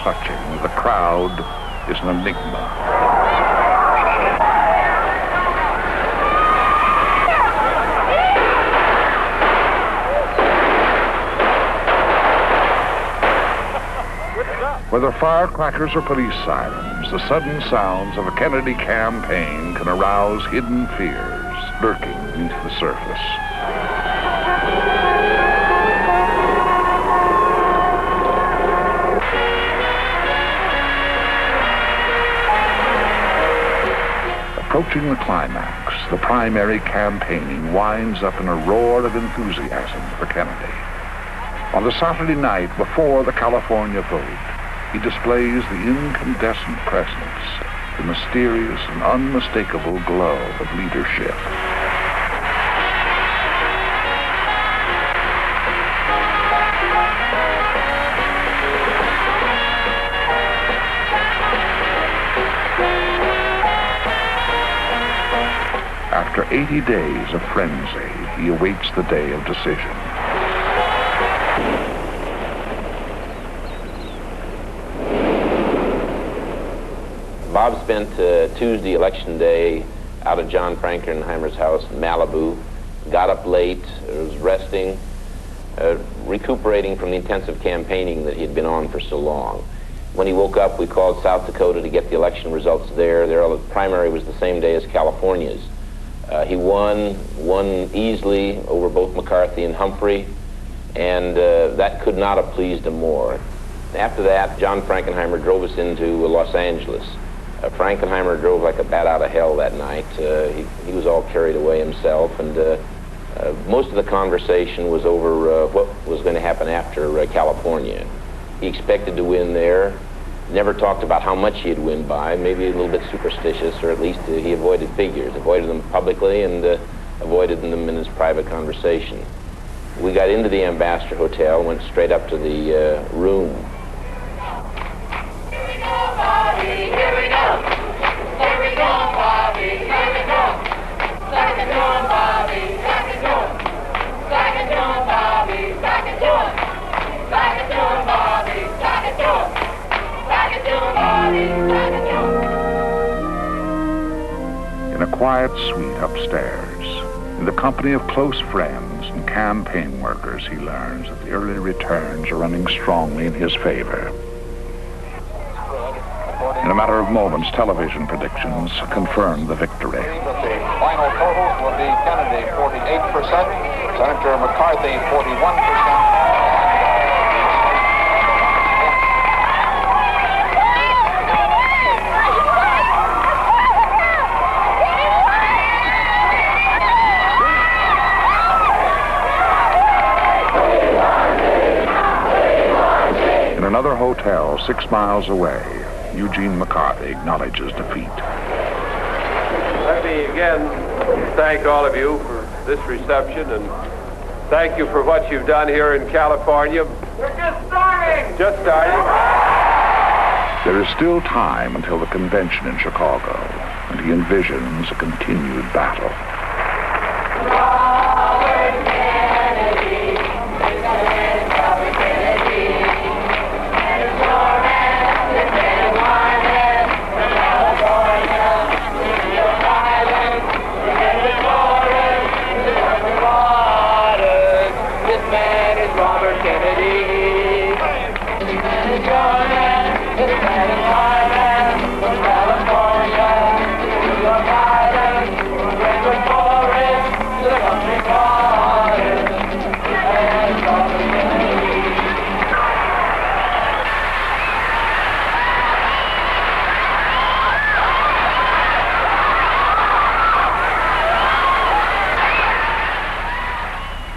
clutching, the crowd is an enigma. Whether firecrackers or police sirens, the sudden sounds of a Kennedy campaign can arouse hidden fears lurking beneath the surface. Approaching the climax, the primary campaigning winds up in a roar of enthusiasm for Kennedy. On the Saturday night before the California vote, he displays the incandescent presence, the mysterious and unmistakable glow of leadership. After 80 days of frenzy, he awaits the day of decision. Bob spent Tuesday, election day, out at John Frankenheimer's house in Malibu. Got up late, was resting, recuperating from the intensive campaigning that he had been on for so long. When he woke up, we called South Dakota to get the election results there. The primary was the same day as California's. He won easily over both McCarthy and Humphrey, and that could not have pleased him more. After that, John Frankenheimer drove us into Los Angeles. Frankenheimer drove like a bat out of hell that night. He was all carried away himself, and most of the conversation was over what was going to happen after California. He expected to win there, never talked about how much he'd win by, maybe a little bit superstitious, or at least he avoided figures, avoided them publicly and avoided them in his private conversation. We got into the Ambassador Hotel, went straight up to the room. In a quiet suite upstairs, in the company of close friends and campaign workers, he learns that the early returns are running strongly in his favor. In a matter of moments, television predictions confirm the victory. The final totals will be Kennedy 48%, Senator McCarthy 41%. In another hotel 6 miles away, Eugene McCarthy acknowledges defeat. Let me again thank all of you for this reception, and thank you for what you've done here in California. We're just starting! Just starting. There is still time until the convention in Chicago, and he envisions a continued battle.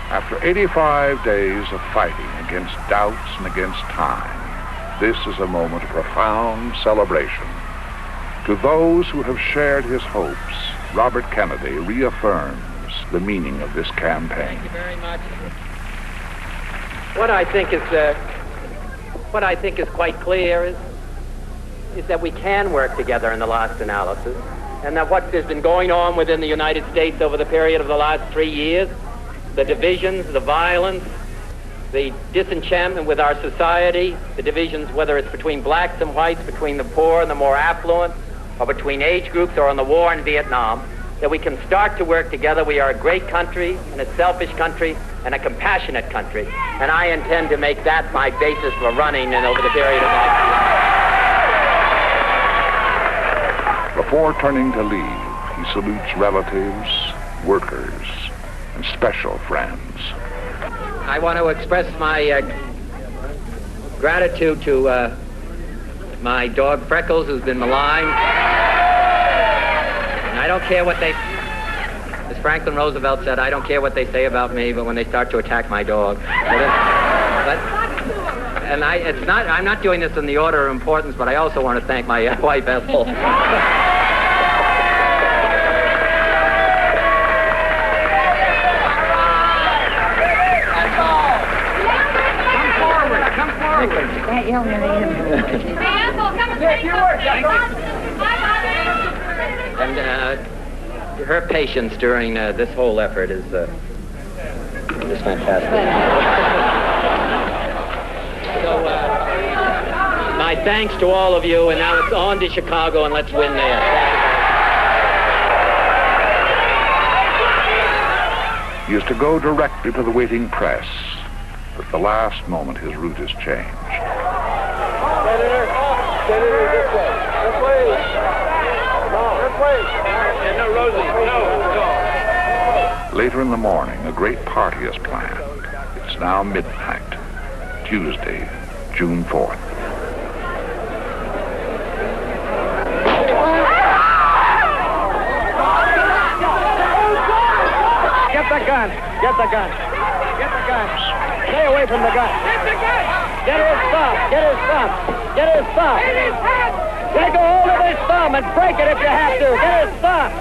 After 85 days of fighting against doubts and against time, this is a moment of profound celebration. To those who have shared his hopes, Robert Kennedy reaffirms the meaning of this campaign. Thank you very much. What I think is quite clear is that we can work together in the last analysis, and that what has been going on within the United States over the period of the last 3 years, the divisions, the violence, the disenchantment with our society, the divisions, whether it's between blacks and whites, between the poor and the more affluent, or between age groups, or in the war in Vietnam, that we can start to work together. We are a great country, and a selfish country, and a compassionate country. And I intend to make that my basis for running and over the period of my career. Before turning to leave, he salutes relatives, workers, and special friends. I want to express my gratitude to my dog Freckles, who's been maligned. And I don't care what they, as Franklin Roosevelt said, I don't care what they say about me, but when they start to attack my dog. I'm not doing this in the order of importance, but I also want to thank my wife Ethel. That young lady. And her patience during this whole effort is fantastic. So my thanks to all of you, and now it's on to Chicago, and let's win there. He is to go directly to the waiting press. At the last moment, his route is changed. Senator, this way. This way. No, this way. No, Rosie. No. Later in the morning, a great party is planned. It's now midnight, Tuesday, June 4th. Get the gun. Get the gun. Get the gun. Stay away from the gun. Get the gun. Get his thumb. Get his thumb. Get his thumb. Get his head. Take a hold of his thumb and break it if you have to. Get his thumb.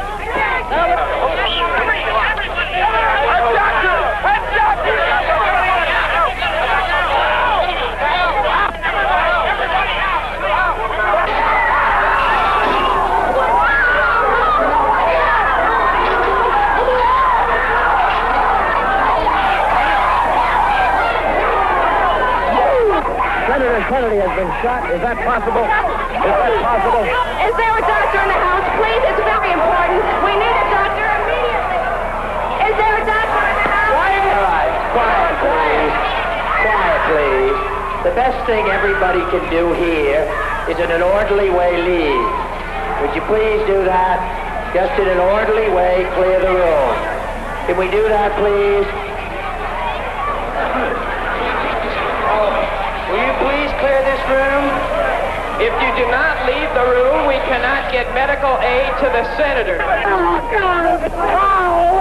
Senator Kennedy has been shot. Is that possible? Is that possible? Is there a doctor in the house, please? It's very important. We need a doctor immediately. Is there a doctor in the house? All right, quiet, please. Quiet, please. The best thing everybody can do here is in an orderly way leave. Would you please do that? Just in an orderly way, clear the room. Can we do that, please? Will you please clear this room? If you do not leave the room, we cannot get medical aid to the senator. Oh, God. Oh,